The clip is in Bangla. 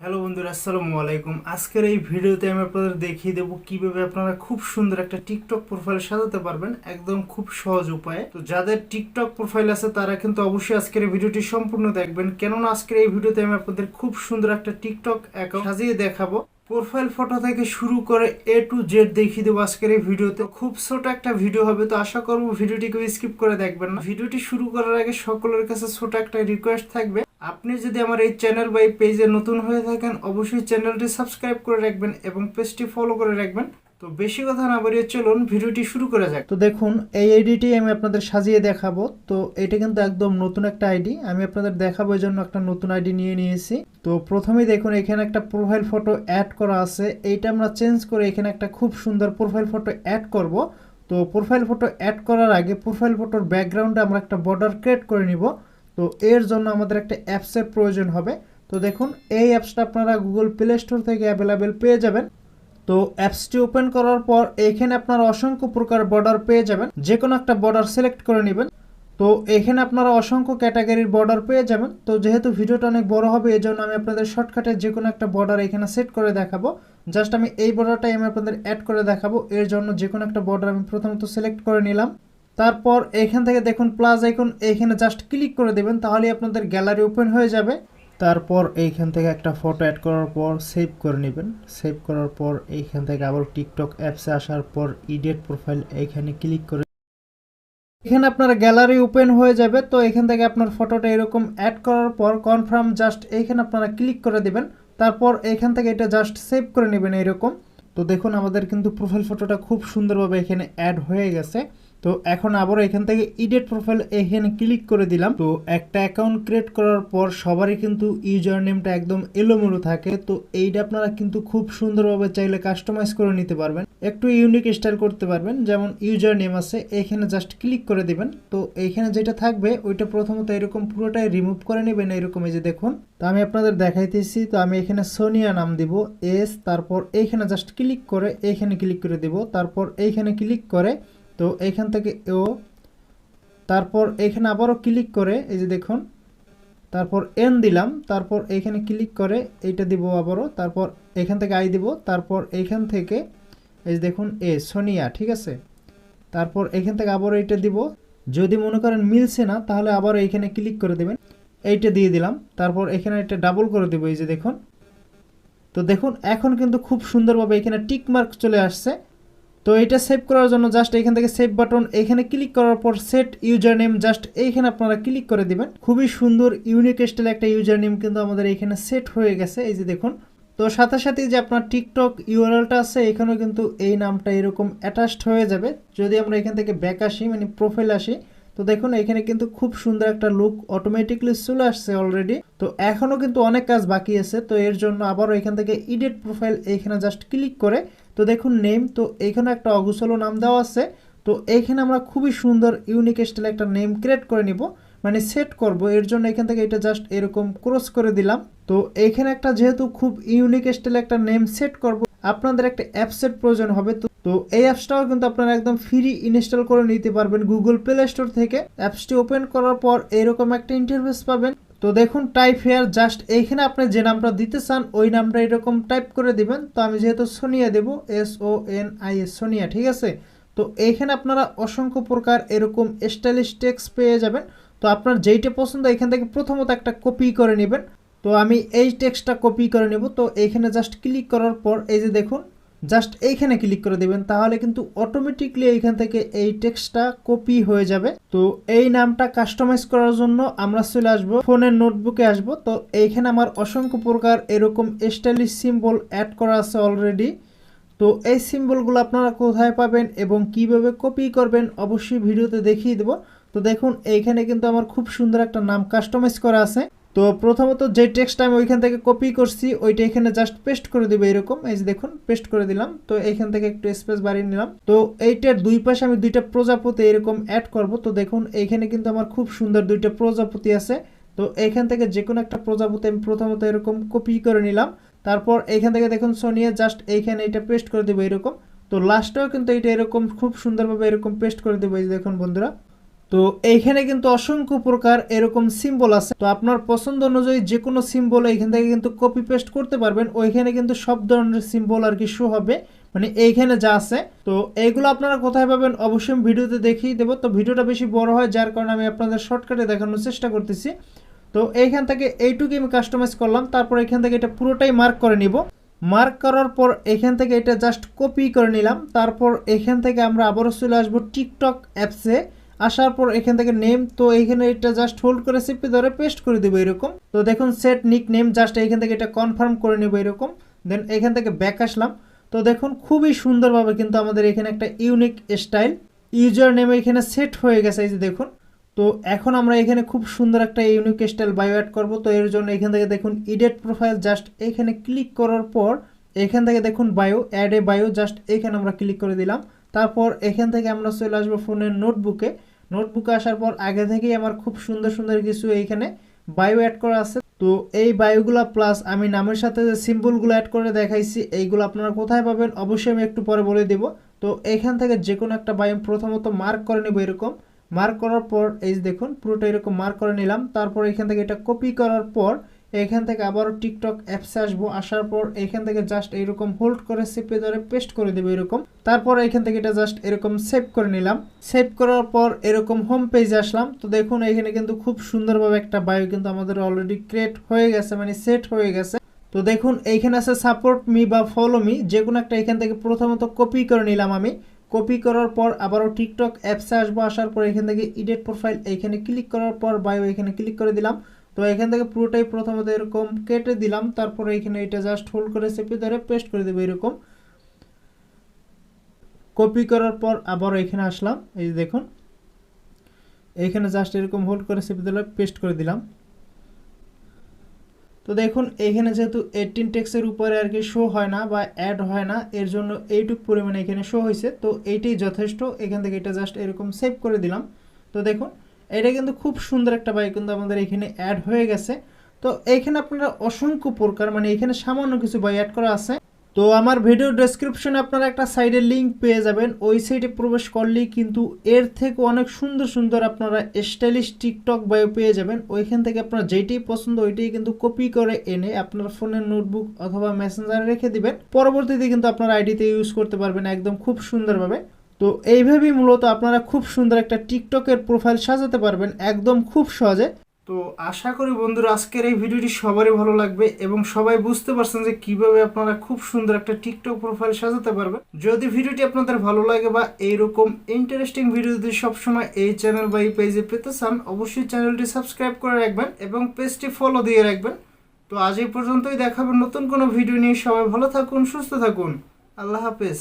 হ্যালো বন্ধুরা, আসসালামু আলাইকুম। আজকের এই ভিডিওতে আমি আপনাদের দেখিয়ে দেবো কিভাবে আপনারা খুব সুন্দর একটা টিকটক প্রোফাইল সাজাতে পারবেন একদম খুব সহজ উপায়ে। তো যাদের টিকটক প্রোফাইল আছে তারা কিন্তু অবশ্যই আজকের এই ভিডিওটি সম্পূর্ণ দেখবেন, কেননা আজকের এই ভিডিওতে আমি আপনাদের খুব সুন্দর একটা টিকটক অ্যাকাউন্ট সাজিয়ে দেখাবো। প্রোফাইল ফটো থেকে শুরু করে A to Z দেখিয়ে দেবো আজকের এই ভিডিওতে। খুব ছোট একটা ভিডিও হবে, তো আশা করবো ভিডিওটিকে স্কিপ করে দেখবেন না। ভিডিওটি শুরু করার আগে সকলের কাছে ছোট একটা রিকোয়েস্ট থাকবে, আপনি যদি আমার এই চ্যানেল বা এই পেজে নতুন হয়ে থাকেন অবশ্যই চ্যানেলটি সাবস্ক্রাইব করে রাখবেন এবং পেজটি ফলো করে রাখবেন। তো বেশি কথা না বাড়িয়ে চলুন ভিডিওটি শুরু করা যাক। তো দেখুন, এই আইডিটি আমি আপনাদের সাজিয়ে দেখাবো। তো এটা কিন্তু একদম নতুন একটা আইডি, আমি আপনাদের দেখাবো এই জন্য একটা নতুন আইডি নিয়ে নিয়েছি। তো প্রথমেই দেখুন এখানে একটা প্রোফাইল ফটো অ্যাড করা আছে, এইটা আমরা চেঞ্জ করে এখানে একটা খুব সুন্দর প্রোফাইল ফটো অ্যাড করব। তো প্রোফাইল ফটো অ্যাড করার আগে প্রোফাইল ফটোর ব্যাকগ্রাউন্ডে আমরা একটা বর্ডার ক্রিয়েট করে নিব। তো এর জন্য আমাদের একটা অ্যাপসের প্রয়োজন হবে। তো দেখুন এই অ্যাপসটা আপনারা গুগল প্লে স্টোর থেকে অ্যাভেলেবেল পেয়ে যাবেন। তো অ্যাপসটি ওপেন করার পর এখানে আপনারা অসংখ্য প্রকার বর্ডার পেয়ে যাবেন, যে কোনো একটা বর্ডার সিলেক্ট করে নেবেন। তো এখানে আপনারা অসংখ্য ক্যাটাগরির বর্ডার পেয়ে যাবেন। তো যেহেতু ভিডিওটা অনেক বড় হবে এই জন্য আমি আপনাদের শর্টকাটে যে কোনো একটা বর্ডার এখানে সেট করে দেখাবো। জাস্ট আমি এই বর্ডারটাই আমি আপনাদের অ্যাড করে দেখাবো। এর জন্য যে কোনো একটা বর্ডার আমি প্রথমত সিলেক্ট করে নিলাম। তারপর এখান থেকে দেখুন প্লাস আইকন, এখানে জাস্ট ক্লিক করে দেবেন, তাহলে আপনাদের গ্যালারি ওপেন হয়ে যাবে। তারপর এইখান থেকে একটা ফটো অ্যাড করার পর সেভ করে নেবেন। সেভ করার পর এইখান থেকে আবার টিকটক অ্যাপসে আসার পর এডিট প্রোফাইল এইখানে ক্লিক করে এখানে আপনার গ্যালারি ওপেন হয়ে যাবে। তো এখান থেকে আপনার ফটোটা এরকম অ্যাড করার পর কনফার্ম জাস্ট এইখানে আপনারা ক্লিক করে দিবেন। তারপর এখান থেকে এটা জাস্ট সেভ করে নেবেন এরকম। তো দেখুন আমাদের কিন্তু প্রোফাইল ফটোটা খুব সুন্দরভাবে এখানে অ্যাড হয়ে গেছে। তো এখন আবার এখান থেকে এডিট প্রোফাইল এখানে ক্লিক করে দিলাম। তো একটা অ্যাকাউন্ট ক্রিয়েট করার পর সবারই কিন্তু ইউজার নেমটা একদম এলোমেলো থাকে। তো এইটা আপনারা কিন্তু খুব সুন্দরভাবে চাইলে কাস্টমাইজ করে নিতে পারবেন, একটু ইউনিক স্টাইল করতে পারবেন। যেমন ইউজার নেম আছে, এখানে জাস্ট ক্লিক করে দিবেন। তো এইখানে যেটা থাকবে ওইটা প্রথমত এরকম পুরোটাই রিমুভ করে নেবেন এরকম, এই যে দেখুন। তো আমি আপনাদের দেখাইতেছি। তো আমি এখানে সোনিয়া নাম দিব এস, তারপর এইখানে জাস্ট ক্লিক করে এইখানে ক্লিক করে দিব, তারপর এইখানে ক্লিক করে তো এইখান থেকে ও, তারপর এখানে আবারও ক্লিক করে এই যে দেখুন, তারপর এন দিলাম, তারপর এইখানে ক্লিক করে এইটা দিব আবারও, তারপর এখান থেকে আই দিব, তারপর এইখান থেকে এই যে দেখুন এ সোনিয়া, ঠিক আছে। তারপর এখান থেকে আবারও এইটা দিব। যদি মনে করেন মিলছে না তাহলে আবার এইখানে ক্লিক করে দেবেন, এইটা দিয়ে দিলাম। তারপর এখানে এটা ডাবল করে দেবো, এই যে দেখুন। তো দেখুন এখন কিন্তু খুব সুন্দরভাবে এখানে টিক মার্ক চলে আসছে। তো এটা সেভ করার জন্য জাস্ট এখান থেকে সেভ বাটন এখানে ক্লিক করার পর সেট ইউজার নেম জাস্ট এইখানে আপনারা ক্লিক করে দিবেন। খুবই সুন্দর ইউনিক স্টাইল একটা ইউজার নেম কিন্তু আমাদের এখানে সেট হয়ে গেছে, এই যে দেখুন। তো সাথে সাথে যে আপনার টিকটক ইউআরএলটা আছে এখানেও কিন্তু এই নামটা এরকম অ্যাটাচড হয়ে যাবে। যদি আমরা এখান থেকে ব্যাক আসি, মানে প্রোফাইল আসি, তো দেখুন এখানে কিন্তু খুব সুন্দর একটা লুক অটোমেটিকলি চলে আসছে অলরেডি। তো এখনও কিন্তু অনেক কাজ বাকি আছে। তো এর জন্য আবারও এখান থেকে এডিট প্রোফাইল এইখানে জাস্ট ক্লিক করে তো দেখুন নেম, তো এইখানে একটা অগুছালো নাম দেওয়া আছে। তো এইখানে আমরা খুবই সুন্দর ইউনিক স্টাইল একটা নেম ক্রিয়েট করে নিব, মানে সেট করব। এর জন্য এখান থেকে এটা জাস্ট এরকম ক্রস করে দিলাম। তো এইখানে একটা যেহেতু খুব ইউনিক স্টাইল একটা নেম সেট করব, আপনাদের একটা অ্যাপসের প্রয়োজন হবে। তো এই অ্যাপসটাও কিন্তু আপনারা একদম ফ্রি ইনস্টল করে নিতে পারবেন গুগল প্লে স্টোর থেকে। অ্যাপসটি ওপেন করার পর এরকম একটা ইন্টারফেস পাবেন। তো দেখুন টাইপ হেয়ার, জাস্ট এইখানে আপনি যে নামটা দিতে চান ওই নামটা এরকম টাইপ করে দিবেন। তো আমি যেহেতু সোনিয়া দেব, SONIA সোনিয়া, ঠিক আছে। তো এইখানে আপনারা অসংখ্য প্রকার এরকম স্টাইলিশ টেক্সট পেয়ে যাবেন। তো আপনার যেইটা পছন্দ এখান থেকে প্রথমত একটা কপি করে নেবেন। তো আমি এই টেক্সটটা কপি করে নেব। তো এইখানে জাস্ট ক্লিক করার পর এই যে দেখুন জাস্ট এইখানে ক্লিক করে দিবেন, তাহলে কিন্তু অটোমেটিকলি এইখান থেকে এই টেক্সটটা কপি হয়ে যাবে। তো এই নামটা কাস্টমাইজ করার জন্য আমরা চলে আসব ফোনের নোটবুকে আসব। তো এইখানে আমার অসংখ্য প্রকার এরকম স্টাইলিশ সিম্বল অ্যাড করা আছে অলরেডি। তো এই সিম্বলগুলো আপনারা কোথায় পাবেন এবং কিভাবে কপি করবেন অবশ্যই ভিডিওতে দেখিয়ে দেবো। তো দেখুন এইখানে কিন্তু আমার খুব সুন্দর একটা নাম কাস্টমাইজ করা আছে। তো প্রথমত যে টেক্সট আমি ওইখান থেকে কপি করছি ওইটা এখানে জাস্ট পেস্ট করে দেবো এরকম, এই যে দেখুন পেস্ট করে দিলাম। তো এইখান থেকে একটু স্পেস বাড়িয়ে নিলাম। তো এইটার দুই পাশে আমি দুইটা প্রজাপতি এরকম অ্যাড করব। তো দেখুন এইখানে কিন্তু আমার খুব সুন্দর দুইটা প্রজাপতি আছে। তো এইখান থেকে যে কোনো একটা প্রজাপতি আমি প্রথমত এরকম কপি করে নিলাম। তারপর এইখান থেকে দেখুন সোনিয়া জাস্ট এইখানে এটা পেস্ট করে দেবো এরকম। তো লাস্টেও কিন্তু এটা এরকম খুব সুন্দরভাবে এরকম পেস্ট করে দেবো, এই যে দেখুন বন্ধুরা। তো এইখানে কিন্তু অসংখ্য প্রকার এরকম সিম্বল আছে, তো আপনার পছন্দ অনুযায়ী যে কোনো সিম্বল এইখান থেকে কিন্তু কপি পেস্ট করতে পারবেন। ওইখানে কিন্তু সব ধরনের সিম্বল আর কি শো হবে, মানে এইখানে যা আছে। তো এইগুলো আপনারা কোথায় পাবেন অবশ্যই আমি ভিডিওতে দেখিয়ে দেবো। তো ভিডিওটা বেশি বড় হয় যার কারণে আমি আপনাদের শর্টকাটে দেখানোর চেষ্টা করতেছি। তো এইখান থেকে এইটুকু আমি কাস্টমাইজ করলাম, তারপর এখান থেকে এটা পুরোটাই মার্ক করে নিব। মার্ক করার পর এখান থেকে এটা জাস্ট কপি করে নিলাম। তারপর এখান থেকে আমরা আবারও চলে আসবো টিকটক অ্যাপসে। আসার পর এখান থেকে নেম, তো এইখানে এটা জাস্ট হোল্ড করে চেপে ধরে পেস্ট করে দেবো এরকম। তো দেখুন সেট নিক নেম, জাস্ট এইখান থেকে এটা কনফার্ম করে নেবো এরকম। দেন এখান থেকে ব্যাক আসলাম। তো দেখুন খুবই সুন্দরভাবে কিন্তু আমাদের এখানে একটা ইউনিক স্টাইল ইউজার নেম এখানে সেট হয়ে গেছে, এই যে দেখুন। তো এখন আমরা এখানে খুব সুন্দর একটা ইউনিক স্টাইল বায়ো অ্যাড করবো। তো এর জন্য এখান থেকে দেখুন এডিট প্রোফাইল, জাস্ট এখানে ক্লিক করার পর এখান থেকে দেখুন bio, add a bio, just এখানে আমরা ক্লিক করে দিলাম। তারপর এখান থেকে আমরা চলে আসবো ফোনের নোটবুকে। নোটবুকে আসার পর আগে থেকেই আমার খুব সুন্দর সুন্দর কিছু এইখানে বায়ো অ্যাড করা আছে। তো এই বায়োগুলো প্লাস আমি নামের সাথে যে সিম্বলগুলো অ্যাড করে দেখাইছি এইগুলো আপনারা কোথায় পাবেন অবশ্যই আমি একটু পরে বলে দেব। তো এখান থেকে যে কোনো একটা বায়ো প্রথমত মার্ক করে নেব এরকম। মার্ক করার পর এই দেখুন পুরোটা এরকম মার্ক করে নিলাম। তারপর এখান থেকে এটা কপি করার পর এখান থেকে আবারও টিকটক অ্যাপসে আসবো। আসার পর এখান থেকে জাস্ট এরকম হোল্ড করে চেপে ধরে পেস্ট করে দেবো এরকম। তারপর এখান থেকে এটা জাস্ট এরকম সেভ করে নিলাম। সেভ করার পর এরকম হোম পেজে আসলাম। তো দেখুন এখানে কিন্তু খুব সুন্দরভাবে একটা বায়ো কিন্তু আমাদের অলরেডি ক্রিয়েট হয়ে গেছে, মানে সেট হয়ে গেছে। তো দেখুন এইখানে আছে সাপোর্ট মি বা ফলো মি, যে কোনো একটা এখান থেকে প্রথমত কপি করে নিলাম আমি। কপি করার পর আবারও টিকটক অ্যাপসে আসবো। আসার পর এখান থেকে এডিট প্রোফাইল এইখানে ক্লিক করার পর বায়ো এখানে ক্লিক করে দিলাম। তো এখান থেকে পুরোটাই প্রথমত এরকম কেটে দিলাম। তারপরে এখানে এটা জাস্ট হোল্ড করে চেপে ধরে পেস্ট করে দেবো এরকম। কপি করার পর আবার এখানে আসলাম, এই দেখুন এখানে জাস্ট এরকম হোল্ড করে চেপে ধরে পেস্ট করে দিলাম। তো দেখুন এখানে যেহেতু 18 টেক্সের উপরে আর কি শো হয় না বা অ্যাড হয় না, এর জন্য এইটুক পরিমাণে এখানে শো হয়েছে। তো এইটাই যথেষ্ট। এখান থেকে এটা জাস্ট এরকম সেভ করে দিলাম। তো দেখুন এটা কিন্তু খুব সুন্দর একটা বাই কিন্তু আমাদের এখানে অ্যাড হয়ে গেছে। তো এইখানে আপনারা অসংখ্য প্রকার, মানে এখানে সামান্য কিছু বাই অ্যাড করা আছে। তো আমার ভিডিও ডেসক্রিপশনে আপনারা একটা সাইডের লিঙ্ক পেয়ে যাবেন, ওই সাইটে প্রবেশ করলেই কিন্তু এর থেকে অনেক সুন্দর সুন্দর আপনারা স্টাইলিশ টিকটক বায়ো পেয়ে যাবেন। ওইখান থেকে আপনারা যেইটাই পছন্দ ওইটাই কিন্তু কপি করে এনে আপনার ফোনের নোটবুক অথবা মেসেঞ্জারে রেখে দিবেন। পরবর্তীতে কিন্তু আপনার আইডিতে ইউজ করতে পারবেন একদম খুব সুন্দরভাবে। তো এইভাবেই মূলত আপনারা খুব সুন্দর একটা টিকটকের প্রোফাইল সাজাতে পারবেন একদম খুব সহজে। তো আশা করি বন্ধুরা আজকের এই ভিডিওটি সবারই ভালো লাগবে এবং সবাই বুঝতে পারছেন যে কিভাবে আপনারা খুব সুন্দর একটা টিকটক প্রোফাইল সাজাতে পারবেন। যদি ভিডিওটি আপনাদের ভালো লাগে বা এইরকম ইন্টারেস্টিং ভিডিও যদি সবসময় এই চ্যানেল বা এই পেজে পেতে চান অবশ্যই চ্যানেলটি সাবস্ক্রাইব করে রাখবেন এবং পেজটি ফলো দিয়ে রাখবেন। তো আজ এই পর্যন্তই, দেখাবেন নতুন কোনো ভিডিও নিয়ে। সবাই ভালো থাকুন, সুস্থ থাকুন, আল্লাহ হাফেজ।